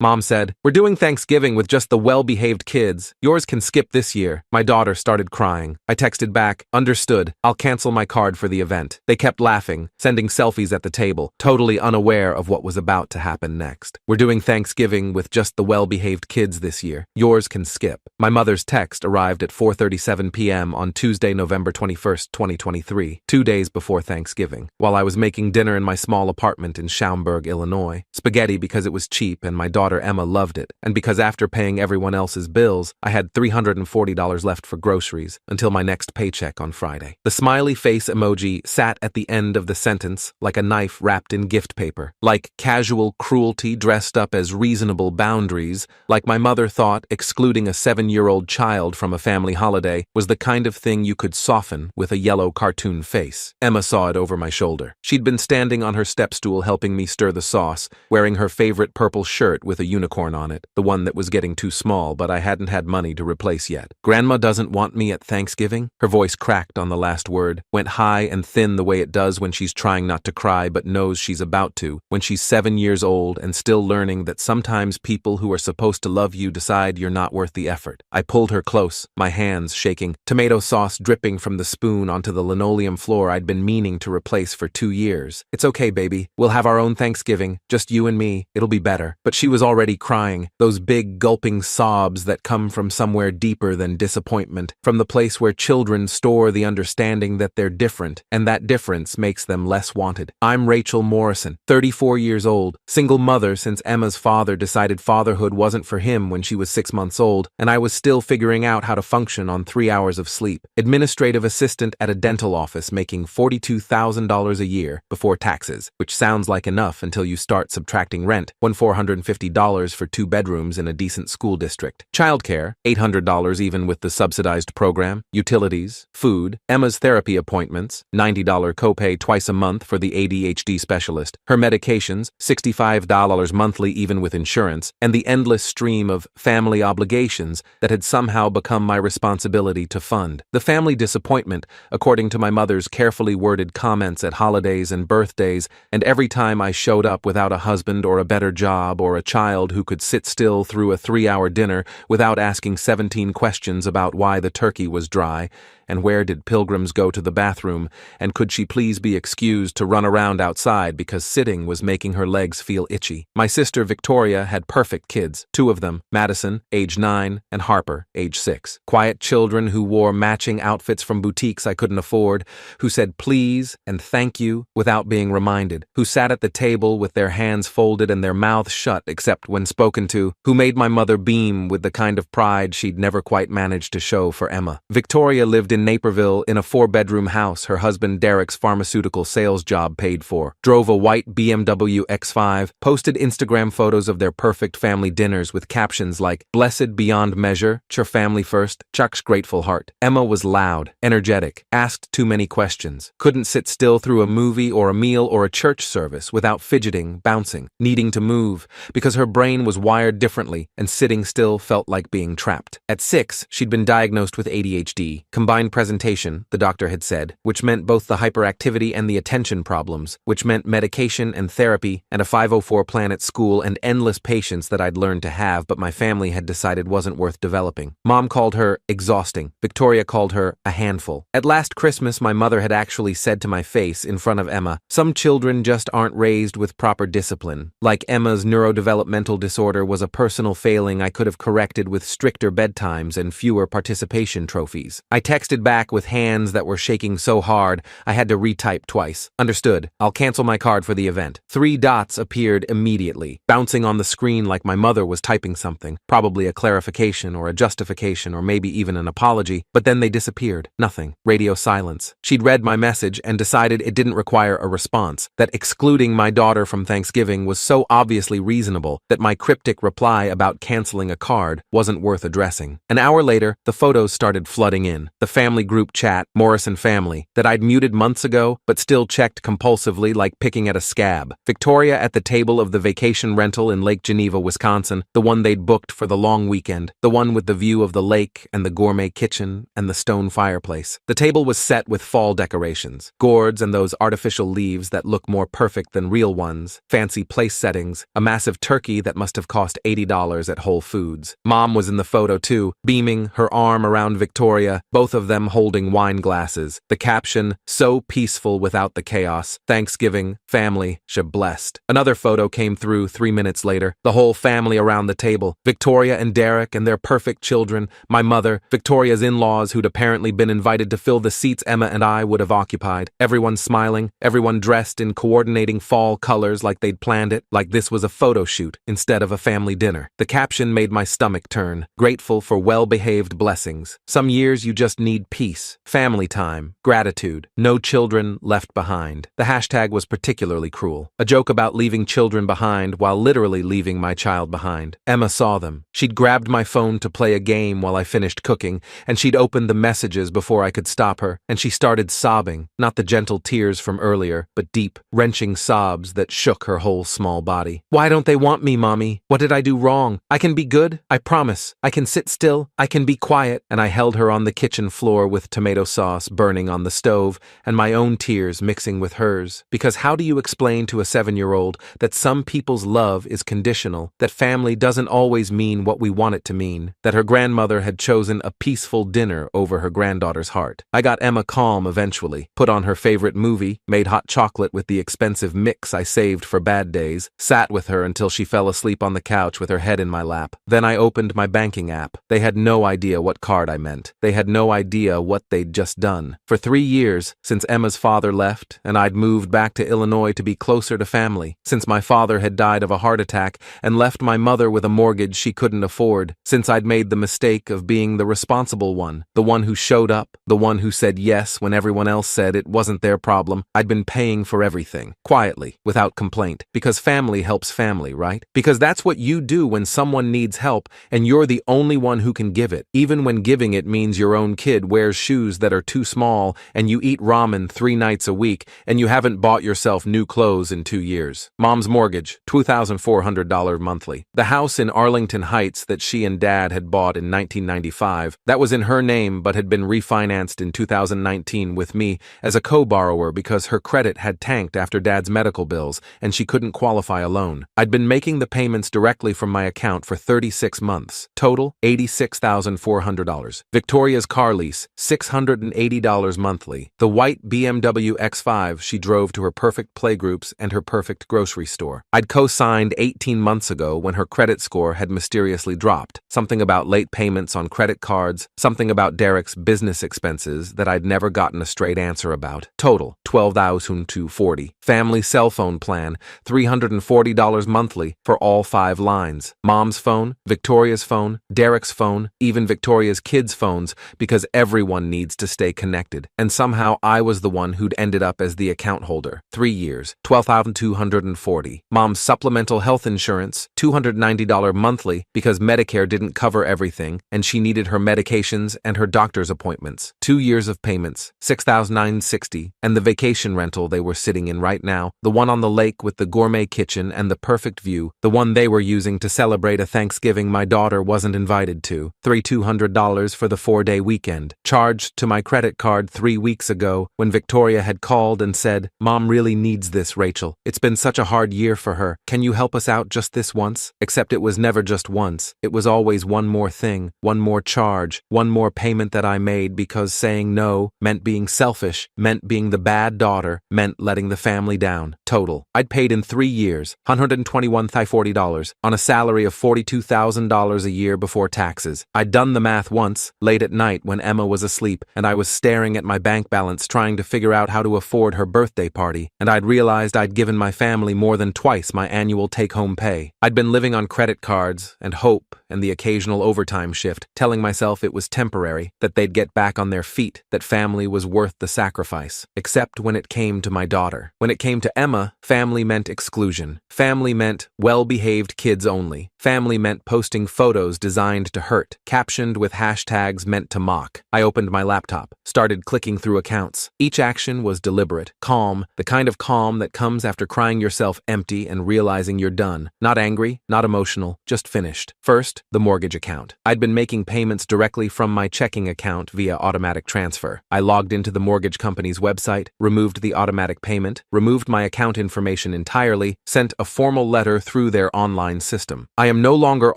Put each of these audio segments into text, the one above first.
Mom said, "We're doing Thanksgiving with just the well-behaved kids. Yours can skip this year." My daughter started crying. I texted back, "Understood. I'll cancel my card for the event." They kept laughing, sending selfies at the table, totally unaware of what was about to happen next. "We're doing Thanksgiving with just the well-behaved kids this year. Yours can skip." My mother's text arrived at 4:37 p.m. on Tuesday, November 21st, 2023, 2 days before Thanksgiving, while I was making dinner in my small apartment in Schaumburg, Illinois. Spaghetti because it was cheap and my daughter Emma loved it, and because after paying everyone else's bills, I had $340 left for groceries until my next paycheck on Friday. The smiley face emoji sat at the end of the sentence like a knife wrapped in gift paper, like casual cruelty dressed up as reasonable boundaries, like my mother thought excluding a 7-year-old child from a family holiday was the kind of thing you could soften with a yellow cartoon face. Emma saw it over my shoulder. She'd been standing on her step stool helping me stir the sauce, wearing her favorite purple shirt with a unicorn on it, the one that was getting too small but I hadn't had money to replace yet. "Grandma doesn't want me at Thanksgiving?" Her voice cracked on the last word, went high and thin the way it does when she's trying not to cry but knows she's about to, when she's 7 years old and still learning that sometimes people who are supposed to love you decide you're not worth the effort. I pulled her close, my hands shaking, tomato sauce dripping from the spoon onto the linoleum floor I'd been meaning to replace for 2 years. "It's okay, baby. We'll have our own Thanksgiving, just you and me. It'll be better." But she was already crying, those big gulping sobs that come from somewhere deeper than disappointment, from the place where children store the understanding that they're different, and that difference makes them less wanted. I'm Rachel Morrison, 34 years old, single mother since Emma's father decided fatherhood wasn't for him when she was 6 months old, and I was still figuring out how to function on 3 hours of sleep. Administrative assistant at a dental office making $42,000 a year before taxes, which sounds like enough until you start subtracting rent, $1,450 for 2 bedrooms in a decent school district. Childcare, $800 even with the subsidized program. Utilities, food, Emma's therapy appointments, $90 copay twice a month for the ADHD specialist, her medications, $65 monthly even with insurance, and the endless stream of family obligations that had somehow become my responsibility to fund. The family disappointment, according to my mother's carefully worded comments at holidays and birthdays, and every time I showed up without a husband or a better job or a child who could sit still through a 3-hour dinner without asking 17 questions about why the turkey was dry, and where did pilgrims go to the bathroom, and could she please be excused to run around outside because sitting was making her legs feel itchy. My sister Victoria had perfect kids, 2 of them, Madison, age 9, and Harper, age 6. Quiet children who wore matching outfits from boutiques I couldn't afford, who said please and thank you without being reminded, who sat at the table with their hands folded and their mouths shut except when spoken to, who made my mother beam with the kind of pride she'd never quite managed to show for Emma. Victoria lived in Naperville in a 4-bedroom house her husband Derek's pharmaceutical sales job paid for, drove a white BMW X5, posted Instagram photos of their perfect family dinners with captions like, "Blessed beyond measure, your family first, Chuck's grateful heart." Emma was loud, energetic, asked too many questions, couldn't sit still through a movie or a meal or a church service without fidgeting, bouncing, needing to move, because her brain was wired differently and sitting still felt like being trapped. At 6, she'd been diagnosed with ADHD, combined presentation, the doctor had said, which meant both the hyperactivity and the attention problems, which meant medication and therapy and a 504 plan at school and endless patience that I'd learned to have but my family had decided wasn't worth developing. Mom called her exhausting. Victoria called her a handful. At last Christmas, my mother had actually said to my face in front of Emma, "Some children just aren't raised with proper discipline. Like Emma's neurodevelopmental disorder was a personal failing I could have corrected with stricter bedtimes and fewer participation trophies." I texted back with hands that were shaking so hard I had to retype twice. "Understood. I'll cancel my card for the event." 3 dots appeared immediately, bouncing on the screen like my mother was typing something, probably a clarification or a justification or maybe even an apology, but then they disappeared. Nothing. Radio silence. She'd read my message and decided it didn't require a response, that excluding my daughter from Thanksgiving was so obviously reasonable that my cryptic reply about canceling a card wasn't worth addressing. An hour later, the photos started flooding in. The family group chat, Morrison family, that I'd muted months ago, but still checked compulsively like picking at a scab. Victoria at the table of the vacation rental in Lake Geneva, Wisconsin, the one they'd booked for the long weekend, the one with the view of the lake and the gourmet kitchen and the stone fireplace. The table was set with fall decorations, gourds and those artificial leaves that look more perfect than real ones, fancy place settings, a massive turkey that must have cost $80 at Whole Foods. Mom was in the photo too, beaming, her arm around Victoria, both of them holding wine glasses. The caption, "So peaceful without the chaos. Thanksgiving, family, blessed." Another photo came through 3 minutes later, the whole family around the table, Victoria and Derek and their perfect children, my mother, Victoria's in-laws who'd apparently been invited to fill the seats Emma and I would have occupied. Everyone smiling, everyone dressed in coordinating fall colors like they'd planned it, like this was a photo shoot instead of a family dinner. The caption made my stomach turn, grateful for well-behaved blessings. Some years you just need peace, family time, gratitude, no children left behind. The hashtag was particularly cruel. A joke about leaving children behind while literally leaving my child behind. Emma saw them. She'd grabbed my phone to play a game while I finished cooking, and she'd opened the messages before I could stop her, and she started sobbing, not the gentle tears from earlier, but deep, wrenching sobs that shook her whole small body. "Why don't they want me, Mommy? What did I do wrong? I can be good, I promise. I can sit still, I can be quiet." And I held her on the kitchen floor with tomato sauce burning on the stove and my own tears mixing with hers. Because how do you explain to a 7-year-old that some people's love is conditional, that family doesn't always mean what we want it to mean, that her grandmother had chosen a peaceful dinner over her granddaughter's heart? I got Emma calm eventually, put on her favorite movie, made hot chocolate with the expensive mix I saved for bad days, sat with her until she fell asleep on the couch with her head in my lap. Then I opened my banking app. They had no idea what card I meant. They had no idea what they'd just done. For 3 years, since Emma's father left and I'd moved back to Illinois to be closer to family, since my father had died of a heart attack and left my mother with a mortgage she couldn't afford, since I'd made the mistake of being the responsible one, the one who showed up, the one who said yes when everyone else said it wasn't their problem, I'd been paying for everything, quietly, without complaint, because family helps family, right? Because that's what you do when someone needs help and you're the only one who can give it, even when giving it means your own kid wears shoes that are too small and you eat ramen 3 nights a week and you haven't bought yourself new clothes in 2 years. Mom's mortgage, $2,400 monthly. The house in Arlington Heights that she and Dad had bought in 1995, that was in her name but had been refinanced in 2019 with me as a co-borrower because her credit had tanked after Dad's medical bills and she couldn't qualify a loan. I'd been making the payments directly from my account for 36 months. Total, $86,400. Victoria's car lease, $680 monthly. The white BMW X5 she drove to her perfect playgroups and her perfect grocery store. I'd co-signed 18 months ago when her credit score had mysteriously dropped. Something about late payments on credit cards, something about Derek's business expenses that I'd never gotten a straight answer about. Total, $12,240. Family cell phone plan, $340 monthly for all 5 lines. Mom's phone, Victoria's phone, Derek's phone, even Victoria's kids' phones, because everyone needs to stay connected. And somehow I was the one who'd ended up as the account holder. 3 years, $12,240. Mom's supplemental health insurance, $290 monthly because Medicare didn't cover everything and she needed her medications and her doctor's appointments. 2 years of payments, $6,960, and the vacation rental they were sitting in right now, the one on the lake with the gourmet kitchen and the perfect view, the one they were using to celebrate a Thanksgiving my daughter wasn't invited to. $3,200 for the 4-day weekend, charged to my credit card 3 weeks ago when Victoria had called and said, "Mom really needs this, Rachel. It's been such a hard year for her. Can you help us out just this once?" Except it was never just once. It was always one more thing, one more charge, one more payment that I made because saying no meant being selfish, meant being the bad daughter, meant letting the family down. Total. I'd paid in 3 years, $121,040 on a salary of $42,000 a year before taxes. I'd done the math once, late at night when Emma was asleep, and I was staring at my bank balance trying to figure out how to afford her birthday party, and I'd realized I'd given my family more than twice my annual take-home pay. I'd been living on credit cards and hope and the occasional overtime shift, telling myself it was temporary, that they'd get back on their feet, that family was worth the sacrifice. Except when it came to my daughter. When it came to Emma, family meant exclusion. Family meant well-behaved kids only. Family meant posting photos designed to hurt, captioned with hashtags meant to mock. I opened my laptop, started clicking through accounts. Each action was deliberate, calm, the kind of calm that comes after crying yourself empty and realizing you're done. Not angry, not emotional, just finished. First, the mortgage account. I'd been making payments directly from my checking account via automatic transfer. I logged into the mortgage company's website, removed the automatic payment, removed my account information entirely, sent a formal letter through their online system. I am no longer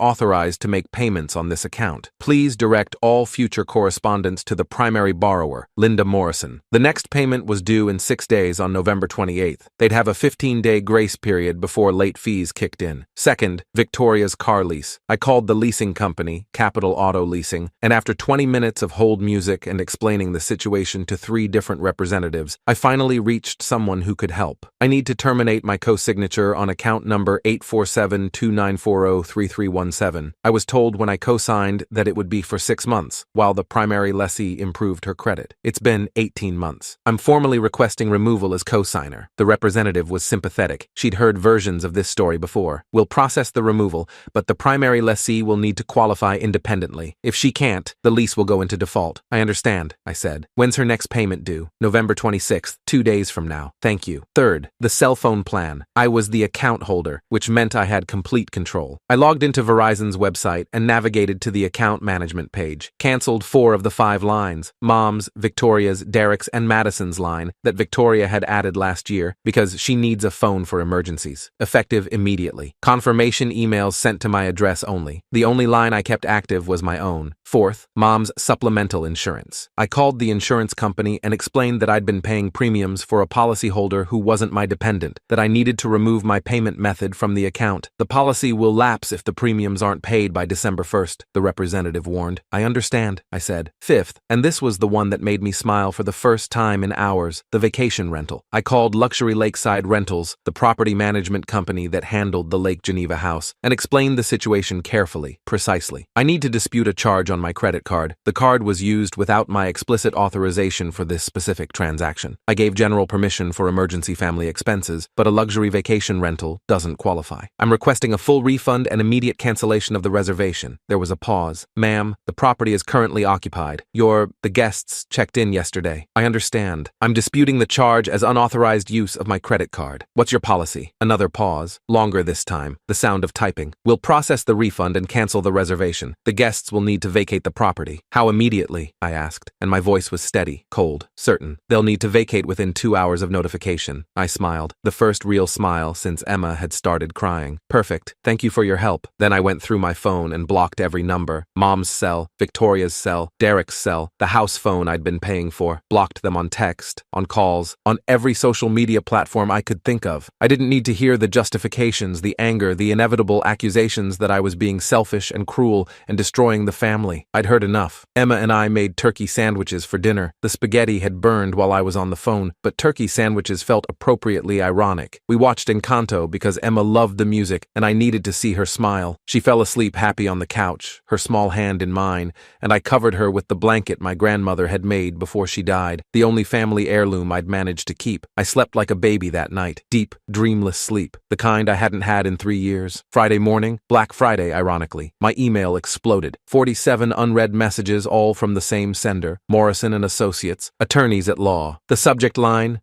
authorized to make payments on this account. Please direct all future correspondence to the primary borrower, Linda Morrison. The next payment was due in 6 days on November 28th. They'd have a 15-day grace period before late fees kicked in. Second, Victoria's car lease. I called the leasing company, Capital Auto Leasing, and after 20 minutes of hold music and explaining the situation to 3 different representatives, I finally reached someone who could help. I need to terminate my co-signature on account number 847-2940-3317. I was told when I co-signed that it would be for 6 months, while the primary lessee improved her credit. It's been 18 months. I'm formally requesting removal as co-signer. The representative was sympathetic. She'd heard versions of this story before. We'll process the removal, but the primary lessee will need to qualify independently. If she can't, the lease will go into default. I understand, I said. When's her next payment due? November 26th, 2 days from now. Thank you. Third, the cell phone plan. I was the account holder, which meant I had complete control. I logged into Verizon's website and navigated to the account management page. Canceled 4 of the 5 lines, Mom's, Victoria's, Derek's, and Madison's line that Victoria had added last year because she needs a phone for emergencies. Effective immediately. Confirmation emails sent to my address only. The only line I kept active was my own. Fourth, Mom's supplemental insurance. I called the insurance company and explained that I'd been paying premiums for a policyholder who wasn't my dependent, that I needed to remove my payment method from the account. The policy will lapse if the premiums aren't paid by December 1st, the representative warned. I understand, I said. Fifth, and this was the one that made me smile for the first time in hours, the vacation rental. I called Luxury Lakeside Rentals, the property management company that handled the Lake Geneva house, and explained the situation carefully, precisely. I need to dispute a charge on my credit card. The card was used without my explicit authorization for this specific transaction. I gave general permission for emergency family expenses, but a luxury vacation rental doesn't qualify. I'm requesting a full refund and immediate cancellation of the reservation. There was a pause. Ma'am, the property is currently occupied. The guests checked in yesterday. I understand. I'm disputing the charge as unauthorized use of my credit card. What's your policy? Another pause. Longer this time. The sound of typing. We'll process the refund and cancel the reservation. The guests will need to vacate the property. How immediately? I asked, and my voice was steady, cold, certain. They'll need to vacate within 2 hours of notification. I smiled, the first real smile since Emma had started crying. Perfect. Thank you for your help. Then I went through my phone and blocked every number. Mom's cell, Victoria's cell, Derek's cell, the house phone I'd been paying for. Blocked them on text, on calls, on every social media platform I could think of. I didn't need to hear the justifications, the anger, the inevitable accusations that I was being selfish and cruel and destroying the family. I'd heard enough. Emma and I made turkey sandwiches for dinner. The spaghetti had burned while I was on the phone, but turkey sandwiches felt appropriately ironic. We watched Encanto because Emma loved the music and I needed to see her smile. She fell asleep happy on the couch, her small hand in mine, and I covered her with the blanket my grandmother had made before she died, the only family heirloom I'd managed to keep. I slept like a baby that night, deep, dreamless sleep, the kind I hadn't had in 3 years. Friday morning, Black Friday ironically, my email exploded. 47 unread messages, all from the same sender, Morrison and Associates, attorneys at law. The subject line,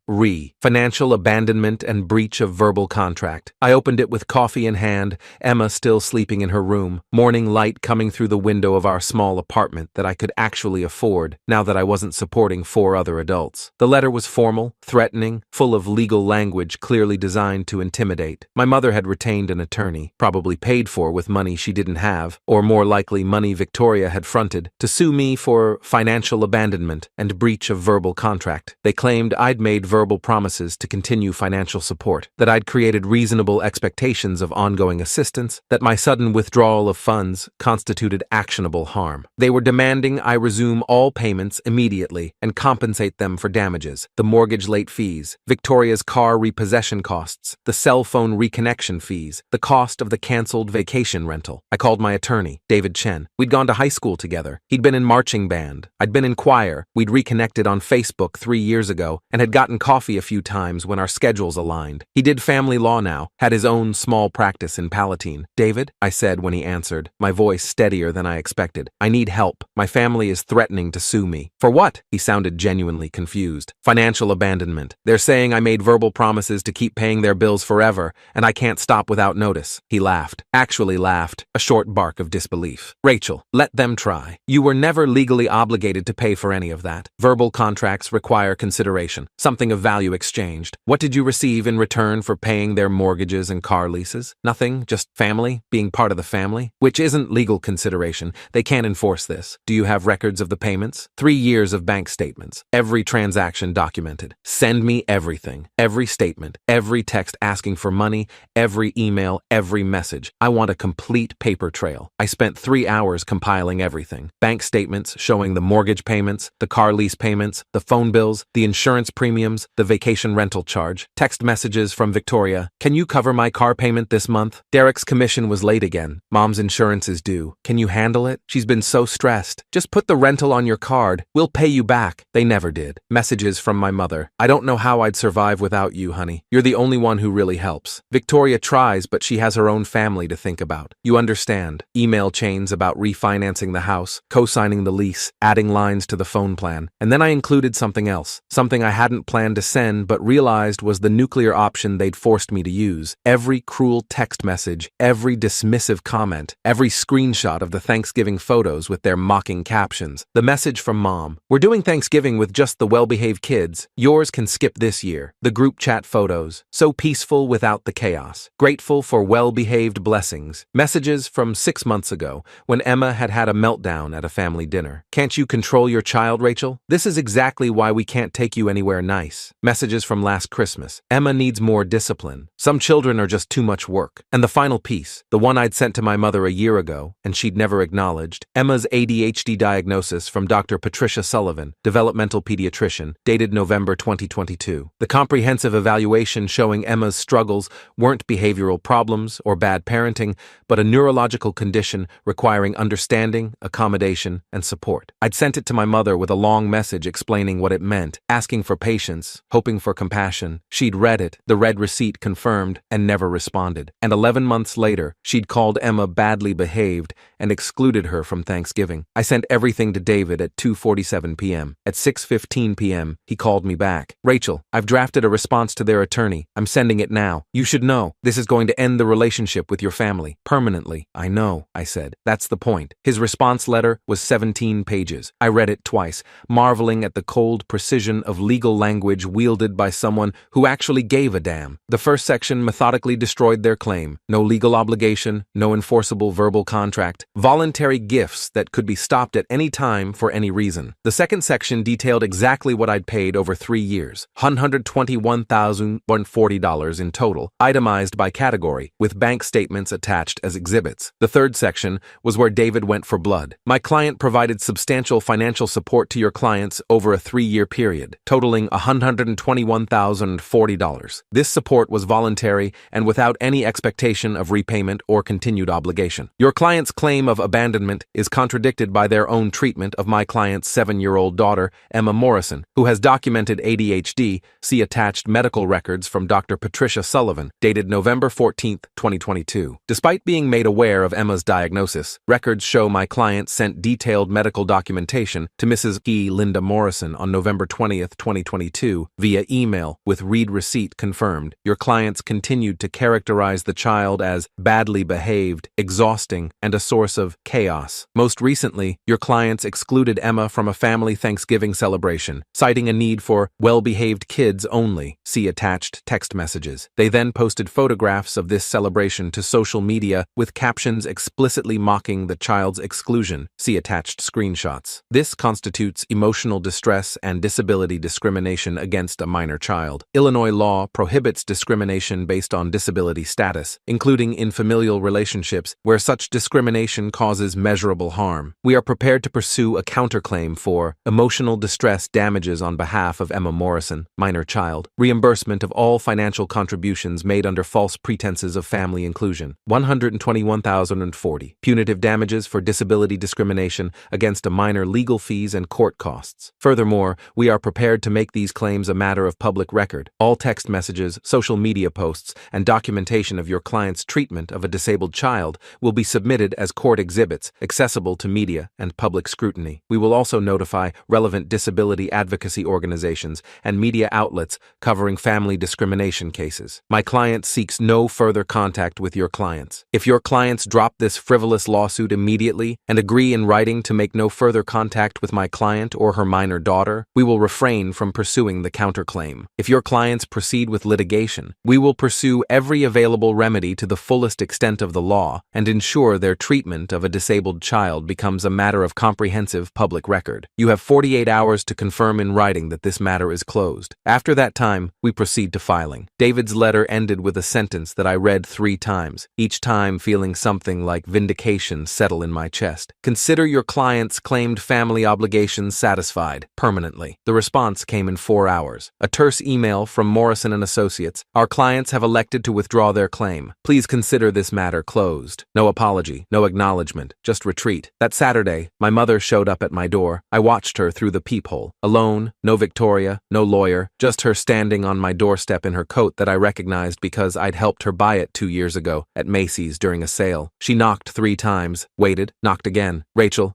financial abandonment and breach of verbal contract. I opened it with coffee in hand, Emma still sleeping in her room, morning light coming through the window of our small apartment that I could actually afford, now that I wasn't supporting 4 other adults. The letter was formal, threatening, full of legal language clearly designed to intimidate. My mother had retained an attorney, probably paid for with money she didn't have, or more likely money Victoria had fronted, to sue me for financial abandonment and breach of verbal contract. They claimed I'd made verbal promises to continue financial support, that I'd created reasonable expectations of ongoing assistance, that my sudden withdrawal of funds constituted actionable harm. They were demanding I resume all payments immediately and compensate them for damages, the mortgage late fees, Victoria's car repossession costs, the cell phone reconnection fees, the cost of the canceled vacation rental. I called my attorney, David Chen. We'd gone to high school together. He'd been in marching band. I'd been in choir. We'd reconnected on Facebook 3 years ago and had gotten coffee a few times when our schedules aligned. He did family law now, had his own small practice in Palatine. David, I said when he answered, my voice steadier than I expected. I need help. My family is was threatening to sue me. For what? He sounded genuinely confused. Financial abandonment. They're saying I made verbal promises to keep paying their bills forever, and I can't stop without notice. He laughed. Actually laughed, a short bark of disbelief. Rachel, let them try. You were never legally obligated to pay for any of that. Verbal contracts require consideration, something of value exchanged. What did you receive in return for paying their mortgages and car leases? Nothing, just family, being part of the family, which isn't legal consideration. They can't enforce this. Do you have records of the payments? 3 years of bank statements, every transaction documented. Send me everything, every statement, every text asking for money, every email, every message. I want a complete paper trail. I spent 3 hours compiling everything. Bank statements showing the mortgage payments, the car lease payments, the phone bills, the insurance premiums, the vacation rental charge. Text messages from Victoria. Can you cover my car payment this month? Derek's commission was late again. Mom's insurance is due. Can you handle it? She's been so stressed. Just put the rental on your card. We'll pay you back. They never did. Messages from my mother. I don't know how I'd survive without you, honey. You're the only one who really helps. Victoria tries, but she has her own family to think about. You understand. Email chains about refinancing the house, co-signing the lease, adding lines to the phone plan. And then I included something else. Something I hadn't planned to send, but realized was the nuclear option they'd forced me to use. Every cruel text message, every dismissive comment, every screenshot of the Thanksgiving photos with their mocking captions. The message from Mom. We're doing Thanksgiving with just the well-behaved kids. Yours can skip this year. The group chat photos. So peaceful without the chaos. Grateful for well-behaved blessings. Messages from 6 months ago when Emma had had a meltdown at a family dinner. Can't you control your child, Rachel? This is exactly why we can't take you anywhere nice. Messages from last Christmas. Emma needs more discipline. Some children are just too much work. And the final piece, the one I'd sent to my mother a year ago, and she'd never acknowledged. Emma's ADHD diagnosis from Dr. Patricia Sullivan, developmental pediatrician, dated November 2022. The comprehensive evaluation showing Emma's struggles weren't behavioral problems or bad parenting, but a neurological condition requiring understanding, accommodation, and support. I'd sent it to my mother with a long message explaining what it meant, asking for patience, hoping for compassion. She'd read it, the red receipt confirmed, and never responded. And 11 months later, she'd called Emma badly behaved and excluded her from Thanksgiving. I sent everything to David at 2:47 p.m. At 6:15 p.m., he called me back. Rachel, I've drafted a response to their attorney. I'm sending it now. You should know. This is going to end the relationship with your family. Permanently. I know, I said. That's the point. His response letter was 17 pages. I read it twice, marveling at the cold precision of legal language wielded by someone who actually gave a damn. The first section methodically destroyed their claim. No legal obligation, no enforceable verbal contract, voluntary gifts that could be stopped at any time for any reason. The second section detailed exactly what I'd paid over 3 years, $121,140 in total, itemized by category, with bank statements attached as exhibits. The third section was where David went for blood. My client provided substantial financial support to your clients over a 3-year period, totaling $121,040. This support was voluntary and without any expectation of repayment or continued obligation. Your client's claim of abandonment is contradicted by their own treatment of my client's 7-year-old daughter, Emma Morrison, who has documented ADHD. See attached medical records from Dr. Patricia Sullivan, dated November 14, 2022. Despite being made aware of Emma's diagnosis, records show my client sent detailed medical documentation to Mrs. E. Linda Morrison on November 20, 2022, via email with read receipt confirmed. Your clients continued to characterize the child as badly behaved, exhausting, and a source of chaos. Most recently, your clients excluded Emma from a family Thanksgiving celebration, citing a need for well-behaved kids only. See attached text messages. They then posted photographs of this celebration to social media with captions explicitly mocking the child's exclusion. See attached screenshots. This constitutes emotional distress and disability discrimination against a minor child. Illinois law prohibits discrimination based on disability status, including in familial relationships where such discrimination causes measurable harm. We are prepared to pursue a counterclaim for emotional distress damages on behalf of Emma Morrison, minor child, reimbursement of all financial contributions made under false pretenses of family inclusion, $121,040, punitive damages for disability discrimination against a minor, legal fees and court costs. Furthermore, we are prepared to make these claims a matter of public record. All text messages, social media posts, and documentation of your client's treatment of a disabled child will be submitted as court exhibits, accessible to media and public scrutiny. We will also notify relevant disability advocacy organizations and media outlets covering family discrimination cases. My client seeks no further contact with your clients. If your clients drop this frivolous lawsuit immediately and agree in writing to make no further contact with my client or her minor daughter, we will refrain from pursuing the counterclaim. If your clients proceed with litigation, we will pursue every available remedy to the fullest extent of the law and ensure their treatment of a disabled child becomes a matter of comprehensive public record. You have 48 hours to confirm in writing that this matter is closed. After that time, we proceed to filing. David's letter ended with a sentence that I read 3 times, each time feeling something like vindication settle in my chest. Consider your client's claimed family obligations satisfied, permanently. The response came in 4 hours. A terse email from Morrison & Associates. Our clients have elected to withdraw their claim. Please consider this matter closed. No apology, no acknowledgement, just retreat. That Saturday, my mother showed up at my door. I watched her through the peephole. Alone, no Victoria, no lawyer, just her standing on my doorstep in her coat that I recognized because I'd helped her buy it 2 years ago at Macy's during a sale. She knocked 3 times, waited, knocked again. Rachel,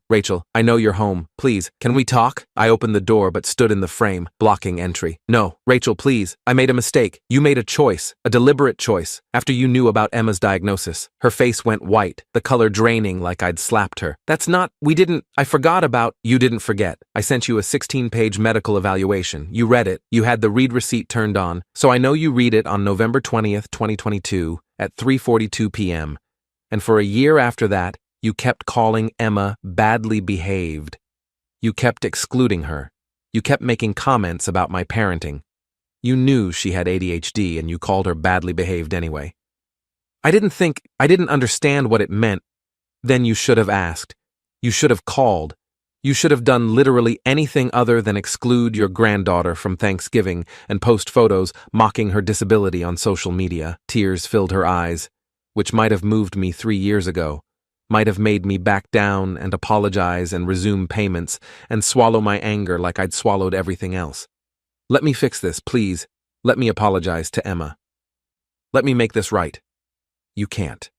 I know you're home. Please, can we talk? I opened the door but stood in the frame, blocking entry. No, Rachel, please. I made a mistake. You made a choice, a deliberate choice, after you knew about Emma's diagnosis. Her face went white, the color draining like I'd slapped her. I forgot about. You didn't forget. I sent you a 16-page medical evaluation. You read it. You had the read receipt turned on, so I know you read it on November 20th, 2022 at 3:42 p.m. And for a year after that, you kept calling Emma badly behaved. You kept excluding her. You kept making comments about my parenting. You knew she had ADHD and you called her badly behaved anyway. I didn't understand what it meant. Then you should have asked. You should have called. You should have done literally anything other than exclude your granddaughter from Thanksgiving and post photos mocking her disability on social media. Tears filled her eyes, which might have moved me 3 years ago, might have made me back down and apologize and resume payments and swallow my anger like I'd swallowed everything else. Let me fix this, please. Let me apologize to Emma. Let me make this right. You can't.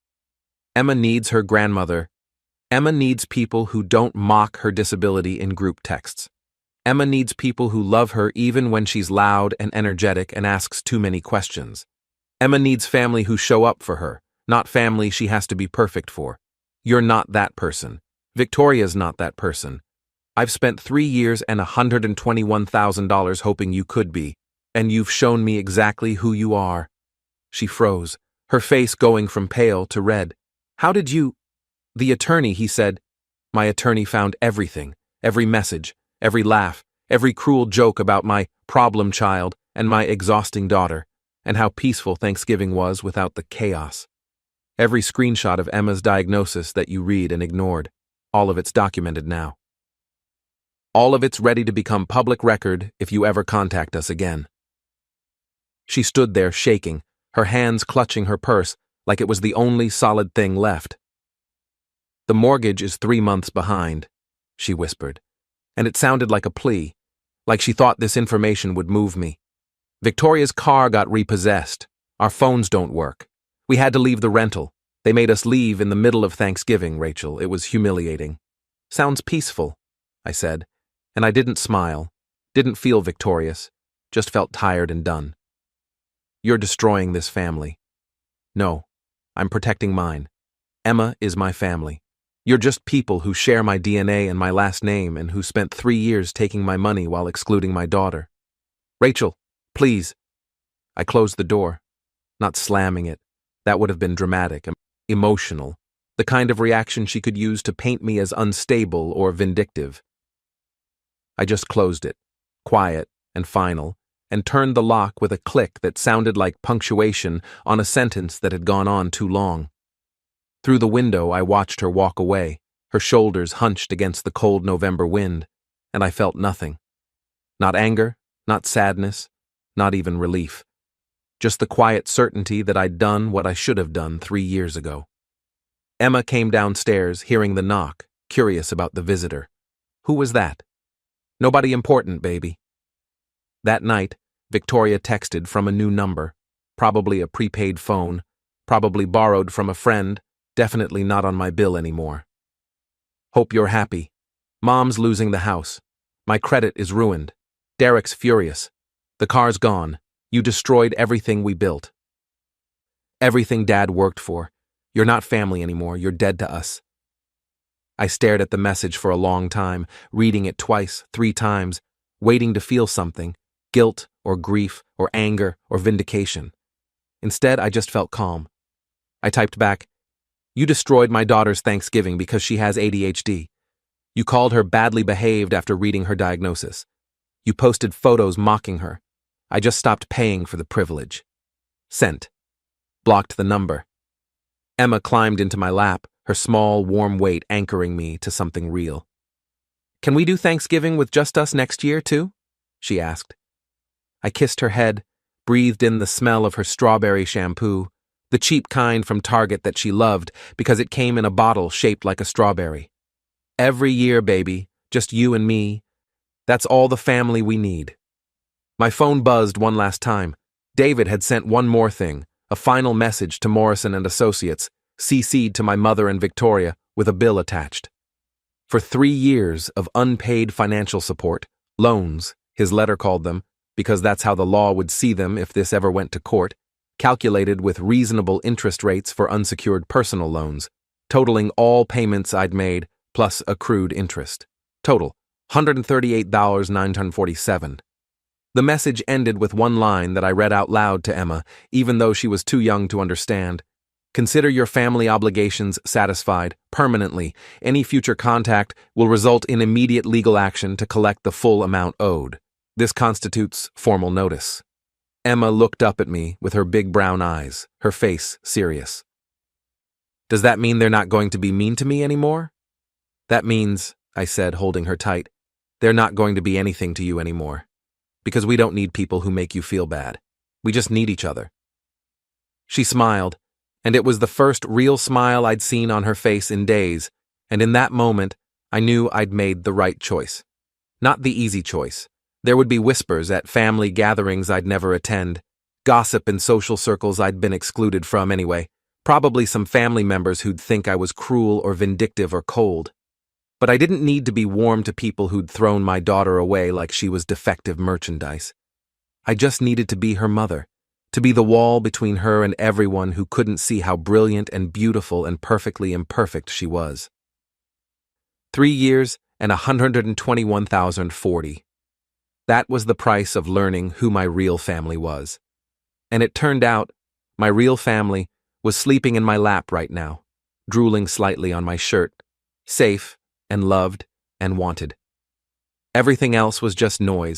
Emma needs her grandmother. Emma needs people who don't mock her disability in group texts. Emma needs people who love her even when she's loud and energetic and asks too many questions. Emma needs family who show up for her, not family she has to be perfect for. You're not that person. Victoria's not that person. I've spent 3 years and $121,000 hoping you could be, and you've shown me exactly who you are. She froze, her face going from pale to red. How did you? The attorney, he said. My attorney found everything, every message, every laugh, every cruel joke about my problem child and my exhausting daughter, and how peaceful Thanksgiving was without the chaos. Every screenshot of Emma's diagnosis that you read and ignored, all of it's documented now. All of it's ready to become public record if you ever contact us again. She stood there shaking, her hands clutching her purse like it was the only solid thing left. The mortgage is 3 months behind, she whispered, and it sounded like a plea, like she thought this information would move me. Victoria's car got repossessed. Our phones don't work. We had to leave the rental. They made us leave in the middle of Thanksgiving, Rachel. It was humiliating. Sounds peaceful, I said, and I didn't smile, didn't feel victorious, just felt tired and done. You're destroying this family. No, I'm protecting mine. Emma is my family. You're just people who share my DNA and my last name and who spent 3 years taking my money while excluding my daughter. Rachel, please. I closed the door, not slamming it. That would have been dramatic, emotional, the kind of reaction she could use to paint me as unstable or vindictive. I just closed it, quiet and final, and turned the lock with a click that sounded like punctuation on a sentence that had gone on too long. Through the window, I watched her walk away, her shoulders hunched against the cold November wind, and I felt nothing. Not anger, not sadness, not even relief. Just the quiet certainty that I'd done what I should have done 3 years ago. Emma came downstairs, hearing the knock, curious about the visitor. Who was that? Nobody important, baby. That night, Victoria texted from a new number, probably a prepaid phone, probably borrowed from a friend, definitely not on my bill anymore. Hope you're happy. Mom's losing the house. My credit is ruined. Derek's furious. The car's gone. You destroyed everything we built. Everything Dad worked for. You're not family anymore. You're dead to us. I stared at the message for a long time, reading it twice, 3 times, waiting to feel something, guilt or grief or anger or vindication. Instead, I just felt calm. I typed back, "You destroyed my daughter's Thanksgiving because she has ADHD. You called her badly behaved after reading her diagnosis. You posted photos mocking her. I just stopped paying for the privilege. Sent." Blocked the number. Emma climbed into my lap, her small, warm weight anchoring me to something real. "Can we do Thanksgiving with just us next year, too?" she asked. I kissed her head, breathed in the smell of her strawberry shampoo, the cheap kind from Target that she loved because it came in a bottle shaped like a strawberry. "Every year, baby, just you and me. That's all the family we need." My phone buzzed one last time. David had sent one more thing, a final message to Morrison and Associates, CC'd to my mother and Victoria, with a bill attached. For 3 years of unpaid financial support, loans, his letter called them, because that's how the law would see them if this ever went to court, calculated with reasonable interest rates for unsecured personal loans, totaling all payments I'd made, plus accrued interest. Total, $138,947. The message ended with one line that I read out loud to Emma, even though she was too young to understand. "Consider your family obligations satisfied, permanently. Any future contact will result in immediate legal action to collect the full amount owed. This constitutes formal notice." Emma looked up at me with her big brown eyes, her face serious. "Does that mean they're not going to be mean to me anymore?" "That means," I said, holding her tight, "they're not going to be anything to you anymore. Because we don't need people who make you feel bad. We just need each other." She smiled, and it was the first real smile I'd seen on her face in days, and in that moment, I knew I'd made the right choice. Not the easy choice. There would be whispers at family gatherings I'd never attend, gossip in social circles I'd been excluded from anyway, probably some family members who'd think I was cruel or vindictive or cold. But I didn't need to be warm to people who'd thrown my daughter away like she was defective merchandise. I just needed to be her mother, to be the wall between her and everyone who couldn't see how brilliant and beautiful and perfectly imperfect she was. 3 years and $121,040. That was the price of learning who my real family was. And it turned out, my real family was sleeping in my lap right now, drooling slightly on my shirt, safe and loved and wanted. Everything else was just noise,